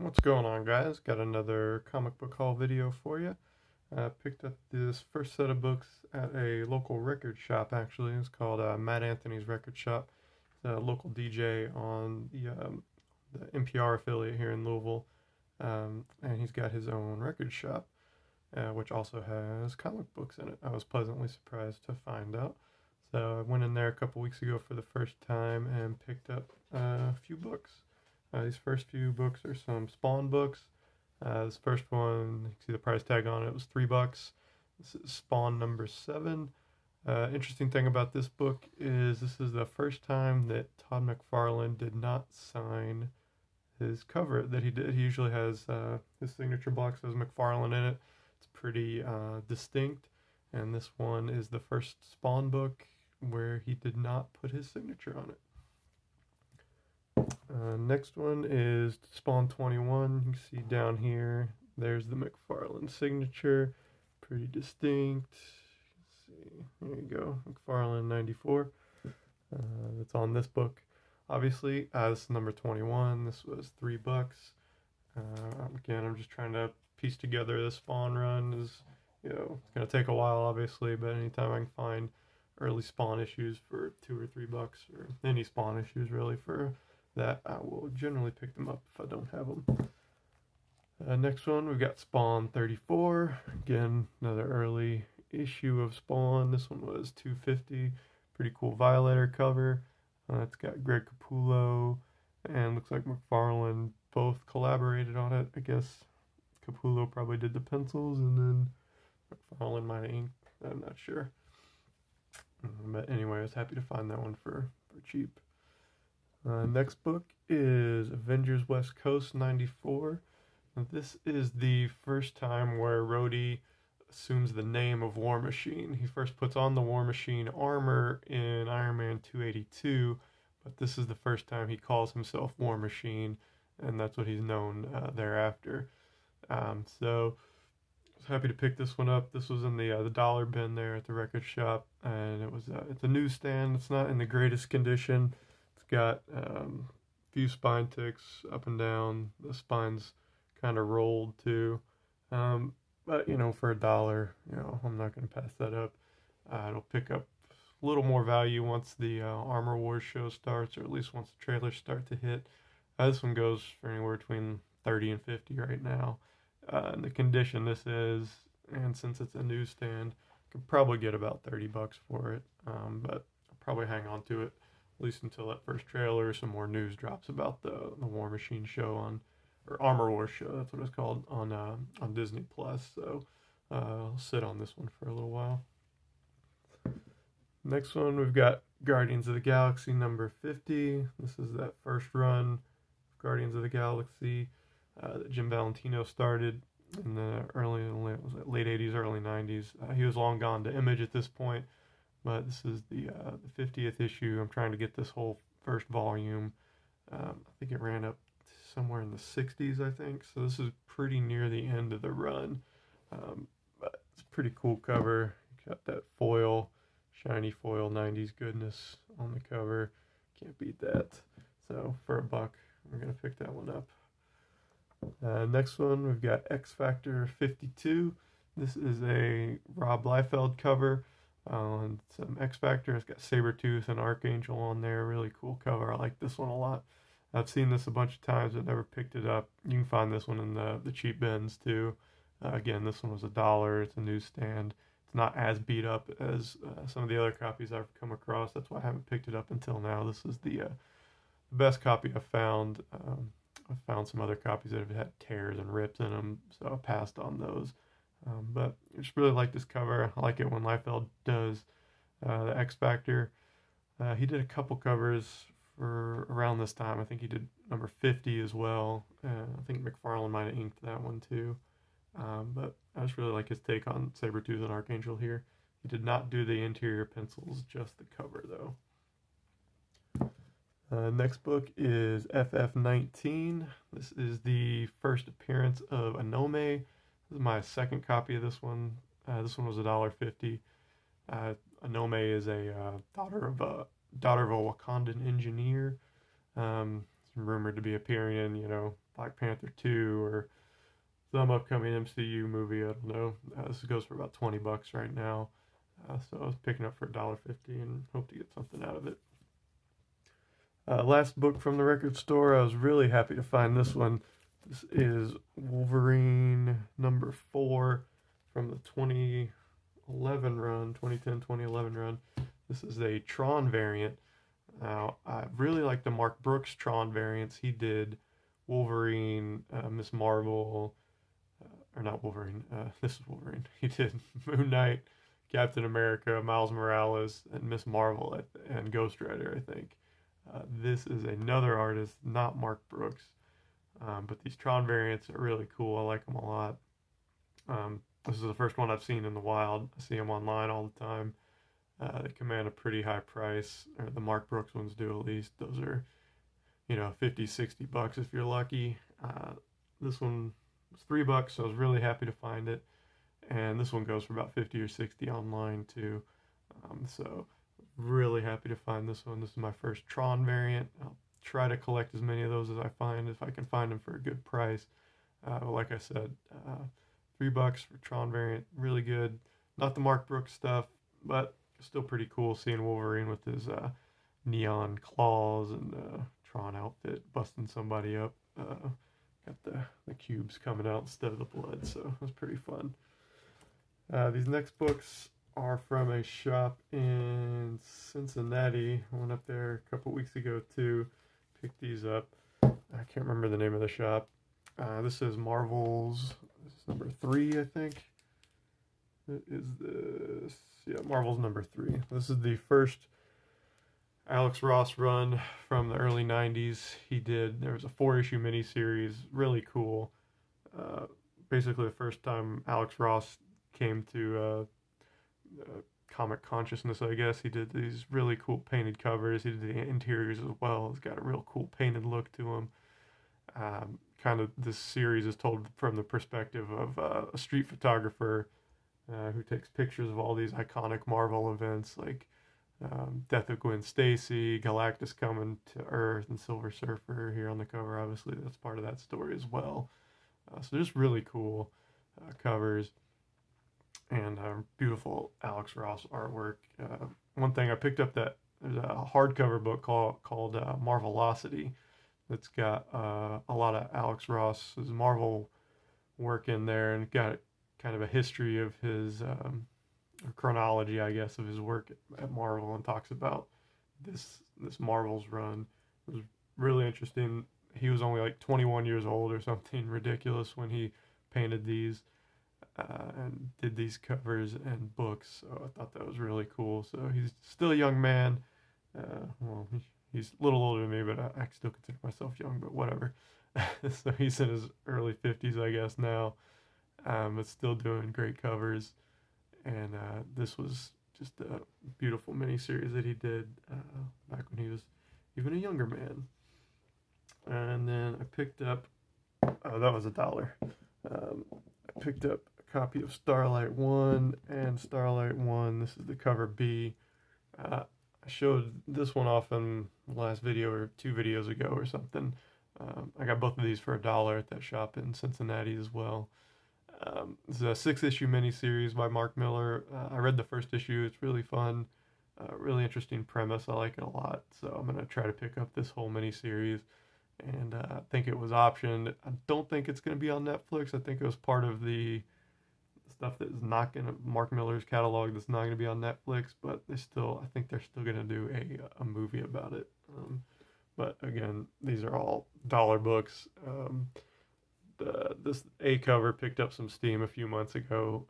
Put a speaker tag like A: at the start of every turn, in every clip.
A: What's going on, guys? Got another comic book haul video for you. Picked up this first set of books at a local record shop, actually. It's called Matt Anthony's Record Shop. It's a local DJ on the NPR affiliate here in Louisville. And he's got his own record shop, which also has comic books in it. I was pleasantly surprised to find out. So I went in there a couple weeks ago for the first time and picked up a few books. These first few books are some Spawn books. This first one, you can see the price tag on it, it was $3. This is Spawn number 7. Interesting thing about this book is this is the first time that Todd McFarlane did not sign his cover that he did. He usually has his signature block says McFarlane in it. It's pretty distinct, and this one is the first Spawn book where he did not put his signature on it. Next one is Spawn 21. You can see down here, there's the McFarlane signature. Pretty distinct. Let's see, there you go, McFarlane 94. That's on this book. Obviously, this is number 21. This was $3. Again, I'm just trying to piece together the Spawn run. It's going to take a while, obviously, but anytime I can find early Spawn issues for $2 or $3, or any Spawn issues really for that, I will generally pick them up if I don't have them. Next one, we've got Spawn 34. Again, another early issue of Spawn. This one was $2.50. Pretty cool Violator cover. It's got Greg Capullo and looks like McFarlane both collaborated on it. I guess Capullo probably did the pencils and then McFarlane might have inked. I'm not sure. But anyway, I was happy to find that one for cheap. Next book is Avengers West Coast 94. Now, this is the first time where Rhodey assumes the name of War Machine. He first puts on the War Machine armor in Iron Man 282, but this is the first time he calls himself War Machine, and that's what he's known thereafter. So I was happy to pick this one up. This was in the dollar bin there at the record shop, and it's a newsstand. It's not in the greatest condition. Got a few spine ticks up and down. The spine's kind of rolled too. But, for $1, I'm not going to pass that up. It'll pick up a little more value once the Armor Wars show starts, or at least once the trailers start to hit. This one goes for anywhere between $30 and $50 right now. And the condition this is, and since it's a newsstand, could probably get about $30 for it. But I'll probably hang on to it at least until that first trailer or some more news drops about the War Machine show or Armor Wars show, that's what it's called, on Disney Plus. So I'll sit on this one for a little while. Next one, we've got Guardians of the Galaxy number 50. This is that first run of Guardians of the Galaxy that Jim Valentino started in the late 80s, early 90s. He was long gone to Image at this point. But this is the 50th issue. I'm trying to get this whole first volume. I think it ran up somewhere in the 60s, I think. So this is pretty near the end of the run. But it's a pretty cool cover. Got that foil, shiny foil 90s goodness on the cover. Can't beat that. So for $1, we're going to pick that one up. Next one, we've got X Factor 52. This is a Rob Liefeld cover. On some X Factor. It's got Sabretooth and Archangel on there. Really cool cover. I like this one a lot. I've seen this a bunch of times but never picked it up. You can find this one in the cheap bins too. Again, this one was $1. It's a newsstand. It's not as beat up as some of the other copies I've come across. That's why I haven't picked it up until now. This is the best copy I've found. I've found some other copies that have had tears and rips in them, so I passed on those. But I just really like this cover. I like it when Liefeld does the X Factor. He did a couple covers for around this time. I think he did number 50 as well. I think McFarlane might have inked that one too. But I just really like his take on Sabretooth and Archangel here. He did not do the interior pencils, just the cover though. Next book is FF19. This is the first appearance of Anome. This is my second copy of this one. This one was $1.50. Anome is a daughter of a Wakandan engineer. Rumored to be appearing in, Black Panther 2 or some upcoming MCU movie. I don't know. This goes for about $20 right now. So I was picking up for $1.50 and hope to get something out of it. Last book from the record store. I was really happy to find this one. This is Wolverine number 4 from the 2010-2011 run. This is a Tron variant. Now, I really like the Mark Brooks Tron variants. He did Wolverine, Miss Marvel, or not Wolverine, this is Wolverine. He did Moon Knight, Captain America, Miles Morales, and Miss Marvel, and Ghost Rider, I think. This is another artist, not Mark Brooks. But these Tron variants are really cool. I like them a lot. This is the first one I've seen in the wild. I see them online all the time. They command a pretty high price, or the Mark Brooks ones do at least. Those are, $50, $60 if you're lucky. This one was $3, so I was really happy to find it. And this one goes for about 50 or 60 online too. So really happy to find this one. This is my first Tron variant. I'll try to collect as many of those as I find, if I can find them for a good price. Like I said, $3 for Tron variant, really good. Not the Mark Brooks stuff, but still pretty cool seeing Wolverine with his neon claws and Tron outfit busting somebody up. Got the cubes coming out instead of the blood, so it was pretty fun. These next books are from a shop in Cincinnati. I went up there a couple weeks ago too. Picked these up. I can't remember the name of the shop. This is Marvel's. This is number 3, I think. It is this. Yeah, Marvel's number 3. This is the first Alex Ross run from the early 90s. There was a 4-issue miniseries, really cool. Basically the first time Alex Ross came to comic consciousness, I guess. He did these really cool painted covers. He did the interiors as well. It's got a real cool painted look to him. Kind of this series is told from the perspective of a street photographer who takes pictures of all these iconic Marvel events like Death of Gwen Stacy, Galactus coming to Earth, and Silver Surfer here on the cover. Obviously, that's part of that story as well. So just really cool covers and beautiful Alex Ross artwork. One thing I picked up, that there's a hardcover book called Marvelocity that's got a lot of Alex Ross's Marvel work in there, and got kind of a history of his chronology, I guess, of his work at Marvel, and talks about this Marvel's run. It was really interesting. He was only like 21 years old or something ridiculous when he painted these and did these covers and books. So I thought that was really cool. So he's still a young man. Well, he's a little older than me, but I still consider myself young, but whatever. So he's in his early 50s, I guess, now, but still doing great covers. And this was just a beautiful miniseries that he did back when he was even a younger man. And then I picked up, that was $1. I picked up a copy of Starlight 1 and Starlight 1. This is the cover B. I showed this one off in the last video or 2 videos ago or something. I got both of these for $1 at that shop in Cincinnati as well. This is a 6-issue miniseries by Mark Millar. I read the first issue. It's really fun. Really interesting premise. I like it a lot. So I'm going to try to pick up this whole miniseries. And I think it was optioned. I don't think it's going to be on Netflix. I think it was part of the stuff that is not going to, Mark Millar's catalog that's not going to be on Netflix. But I think they're still going to do a movie about it. But again, these are all dollar books. This A cover picked up some steam a few months ago.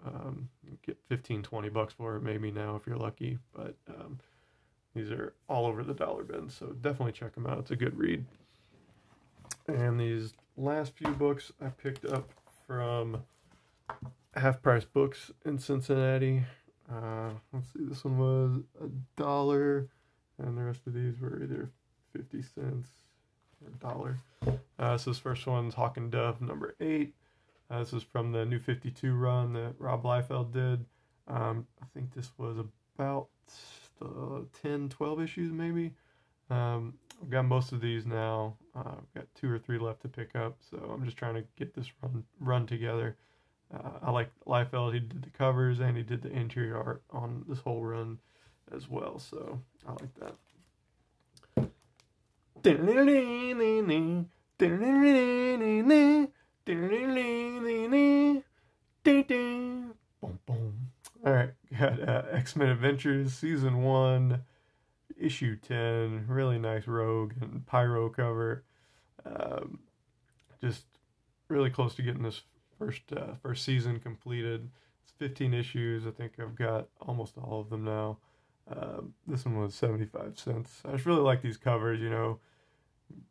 A: Get $15-20 for it maybe now if you're lucky. But these are all over the dollar bin, so definitely check them out. It's a good read. And these last few books I picked up from Half Price Books in Cincinnati. Let's see, this one was $1, and the rest of these were either 50 cents or $1. So this first one's Hawk and Dove number 8. This is from the New 52 run that Rob Liefeld did. I think this was about 10-12 issues maybe. I've got most of these now. I've got 2 or 3 left to pick up, so I'm just trying to get this run together. I like Liefeld. He did the covers and he did the interior art on this whole run as well, so I like that. All right, got X-Men Adventures Season 1, Issue 10. Really nice Rogue and Pyro cover. Just really close to getting this first season completed. It's 15 issues. I think I've got almost all of them now. This one was 75 cents. I just really like these covers, you know,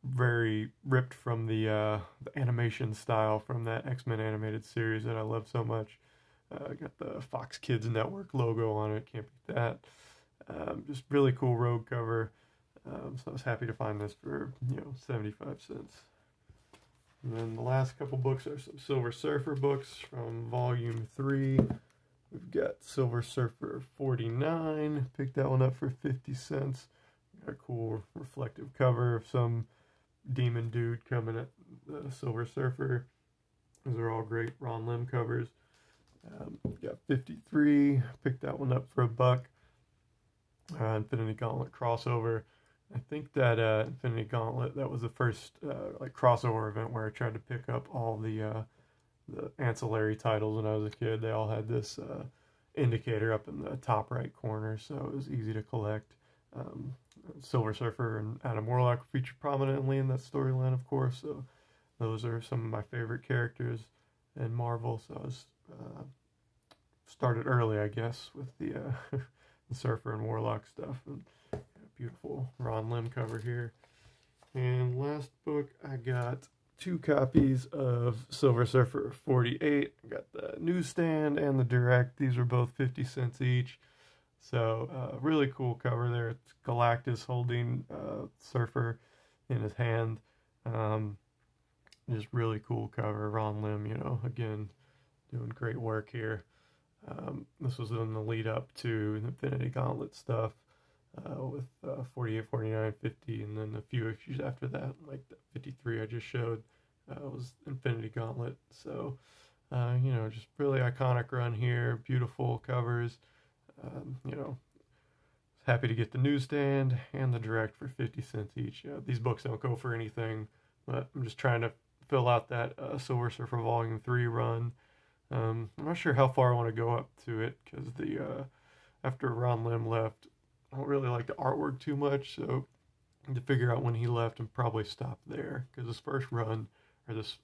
A: very ripped from the animation style from that X-Men animated series that I love so much. Got the Fox Kids Network logo on it. Can't beat that. Just really cool Rogue cover. So I was happy to find this for, 75 cents. And then the last couple books are some Silver Surfer books from Volume 3. We've got Silver Surfer 49. Picked that one up for 50 cents. Got a cool reflective cover of some demon dude coming at the Silver Surfer. Those are all great Ron Lim covers. Got 53. Picked that one up for $1. Infinity Gauntlet crossover. I think that Infinity Gauntlet, that was the first crossover event where I tried to pick up all the ancillary titles when I was a kid. They all had this indicator up in the top right corner, so it was easy to collect. Silver Surfer and Adam Warlock featured prominently in that storyline, of course, so those are some of my favorite characters in Marvel. So I was started early, I guess, with the the Surfer and Warlock stuff. And beautiful Ron Lim cover here. And last book, I got 2 copies of Silver Surfer 48. I got the newsstand and the direct. These were both 50 cents each. So really cool cover there. It's Galactus holding Surfer in his hand. Just really cool cover. Ron Lim, again, doing great work here. This was in the lead up to the Infinity Gauntlet stuff with 48, 49, 50, and then a few issues after that, like the 53 I just showed, was Infinity Gauntlet. So, just really iconic run here. Beautiful covers. Happy to get the newsstand and the direct for 50 cents each. These books don't go for anything, but I'm just trying to fill out that Silver Surfer Volume 3 run. I'm not sure how far I want to go up to it, because after Ron Lim left, I don't really like the artwork too much, so to figure out when he left and probably stop there, because this first run, or this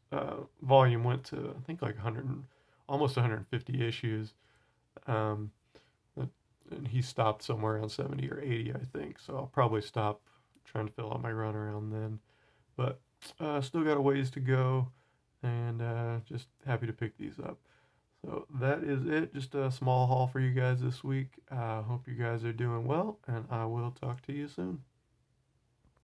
A: volume, went to, I think, like almost 150 issues, and he stopped somewhere around 70 or 80, I think, so I'll probably stop trying to fill out my run around then. But still got a ways to go, and just happy to pick these up. So that is it. Just a small haul for you guys this week. I hope you guys are doing well, and I will talk to you soon.